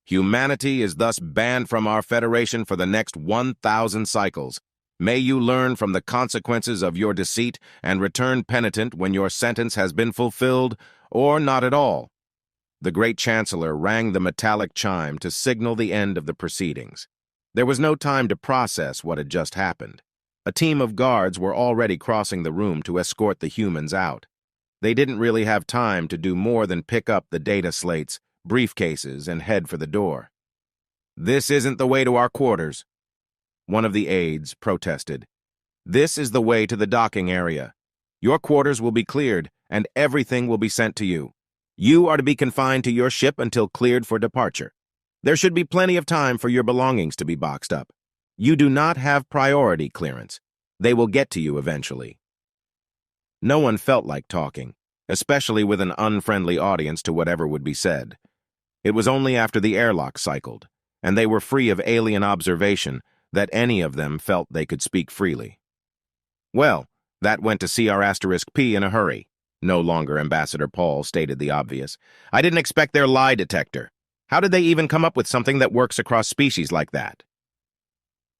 Humanity is thus banned from our Federation for the next 1,000 cycles. May you learn from the consequences of your deceit and return penitent when your sentence has been fulfilled, or not at all." The great Chancellor rang the metallic chime to signal the end of the proceedings. There was no time to process what had just happened. A team of guards were already crossing the room to escort the humans out. They didn't really have time to do more than pick up the data slates, briefcases, and head for the door. "This isn't the way to our quarters," one of the aides protested. "This is the way to the docking area. Your quarters will be cleared, and everything will be sent to you. You are to be confined to your ship until cleared for departure. There should be plenty of time for your belongings to be boxed up. You do not have priority clearance. They will get to you eventually." No one felt like talking, especially with an unfriendly audience to whatever would be said. It was only after the airlock cycled, and they were free of alien observation, that any of them felt they could speak freely. "Well, that went to CR*P in a hurry." No longer Ambassador Paul stated the obvious. "I didn't expect their lie detector. How did they even come up with something that works across species like that?"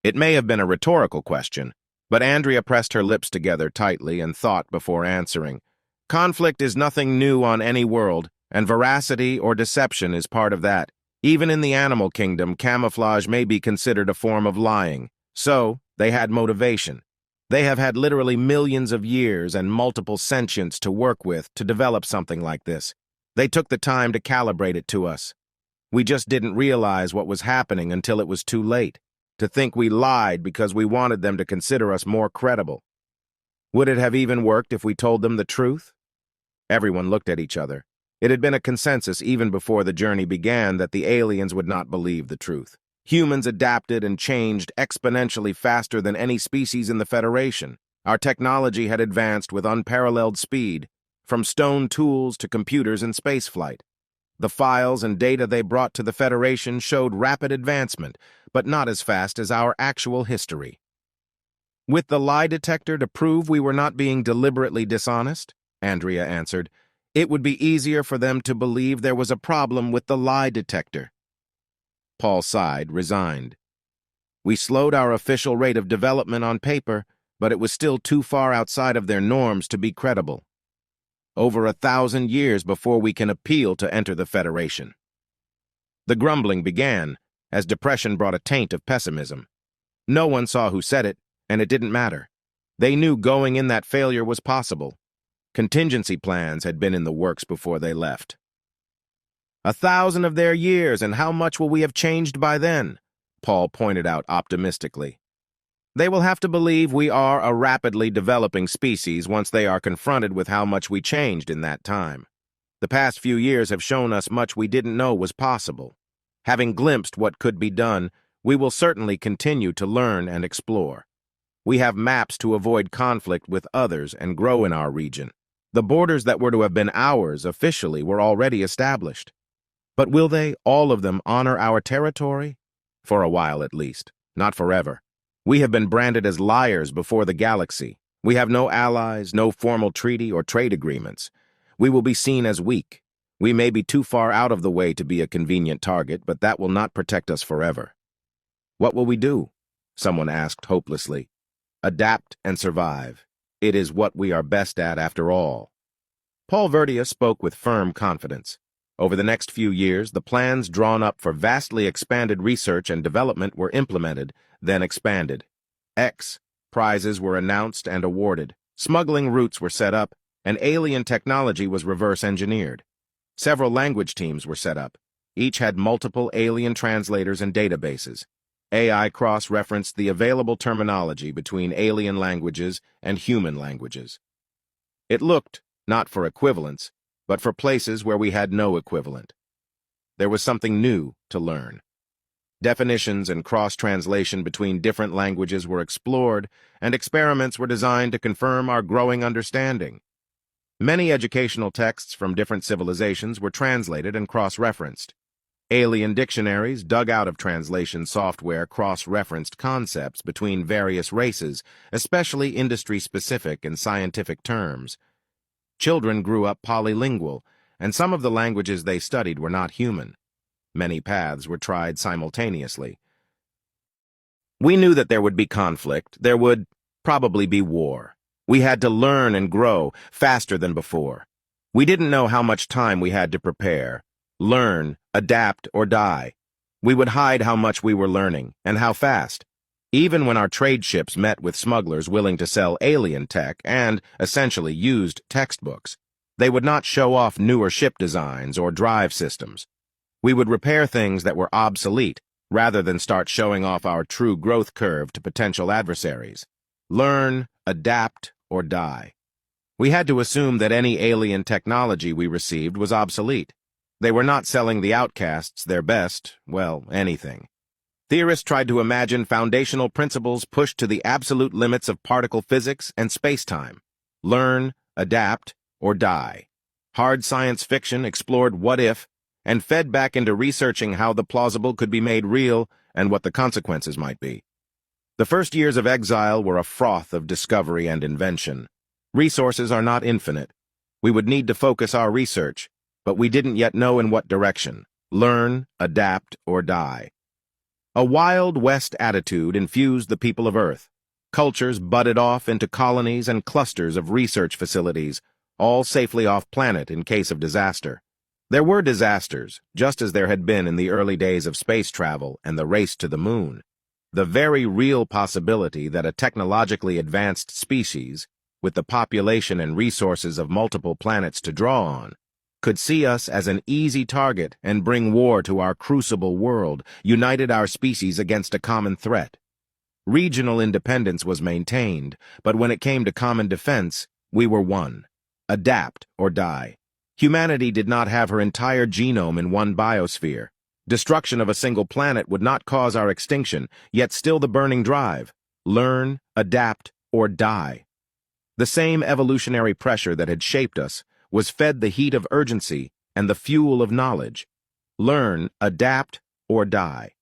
It may have been a rhetorical question, but Andrea pressed her lips together tightly and thought before answering. "Conflict is nothing new on any world, and veracity or deception is part of that. Even in the animal kingdom, camouflage may be considered a form of lying. So, they had motivation. They have had literally millions of years and multiple sentients to work with to develop something like this. They took the time to calibrate it to us. We just didn't realize what was happening until it was too late, to think we lied because we wanted them to consider us more credible. Would it have even worked if we told them the truth?" Everyone looked at each other. It had been a consensus even before the journey began that the aliens would not believe the truth. Humans adapted and changed exponentially faster than any species in the Federation. Our technology had advanced with unparalleled speed, from stone tools to computers and spaceflight. The files and data they brought to the Federation showed rapid advancement, but not as fast as our actual history. "With the lie detector to prove we were not being deliberately dishonest," Andrea answered, "it would be easier for them to believe there was a problem with the lie detector." Paul sighed, resigned. "We slowed our official rate of development on paper, but it was still too far outside of their norms to be credible. Over 1,000 years before we can appeal to enter the Federation." The grumbling began, as depression brought a taint of pessimism. No one saw who said it, and it didn't matter. They knew going in that failure was possible. Contingency plans had been in the works before they left. 1,000 of their years, and how much will we have changed by then?" Paul pointed out optimistically. "They will have to believe we are a rapidly developing species once they are confronted with how much we changed in that time. The past few years have shown us much we didn't know was possible. Having glimpsed what could be done, we will certainly continue to learn and explore. We have maps to avoid conflict with others and grow in our region. The borders that were to have been ours officially were already established. But will they, all of them, honor our territory? For a while at least, not forever. We have been branded as liars before the galaxy. We have no allies, no formal treaty or trade agreements. We will be seen as weak. We may be too far out of the way to be a convenient target, but that will not protect us forever." "What will we do?" someone asked hopelessly. "Adapt and survive. It is what we are best at after all." Paul Verdia spoke with firm confidence. Over the next few years, the plans drawn up for vastly expanded research and development were implemented, then expanded. Prizes were announced and awarded. Smuggling routes were set up, and alien technology was reverse engineered. Several language teams were set up. Each had multiple alien translators and databases. AI cross-referenced the available terminology between alien languages and human languages. It looked, not for equivalence, but for places where we had no equivalent. There was something new to learn. Definitions and cross-translation between different languages were explored, and experiments were designed to confirm our growing understanding. Many educational texts from different civilizations were translated and cross-referenced. Alien dictionaries dug out of translation software cross-referenced concepts between various races, especially industry-specific and scientific terms. Children grew up polylingual, and some of the languages they studied were not human. many paths were tried simultaneously. We knew that there would be conflict, there would probably be war. We had to learn and grow faster than before. We didn't know how much time we had to prepare, learn, adapt, or die. We would hide how much we were learning, and how fast. Even when our trade ships met with smugglers willing to sell alien tech and, essentially, used textbooks, they would not show off newer ship designs or drive systems. We would repair things that were obsolete, rather than start showing off our true growth curve to potential adversaries. Learn, adapt, or die. We had to assume that any alien technology we received was obsolete. They were not selling the outcasts their best, well, anything. Theorists tried to imagine foundational principles pushed to the absolute limits of particle physics and space-time. Learn, adapt, or die. Hard science fiction explored what if, and fed back into researching how the plausible could be made real and what the consequences might be. The first years of exile were a froth of discovery and invention. Resources are not infinite. We would need to focus our research, but we didn't yet know in what direction. Learn, adapt, or die. A Wild West attitude infused the people of Earth. Cultures budded off into colonies and clusters of research facilities, all safely off-planet in case of disaster. There were disasters, just as there had been in the early days of space travel and the race to the moon. The very real possibility that a technologically advanced species, with the population and resources of multiple planets to draw on, could see us as an easy target and bring war to our crucible world, united our species against a common threat. Regional independence was maintained, but when it came to common defense, we were one. Adapt or die. Humanity did not have her entire genome in one biosphere. Destruction of a single planet would not cause our extinction, yet still the burning drive. Learn, adapt, or die. The same evolutionary pressure that had shaped us was fed the heat of urgency and the fuel of knowledge. Learn, adapt, or die.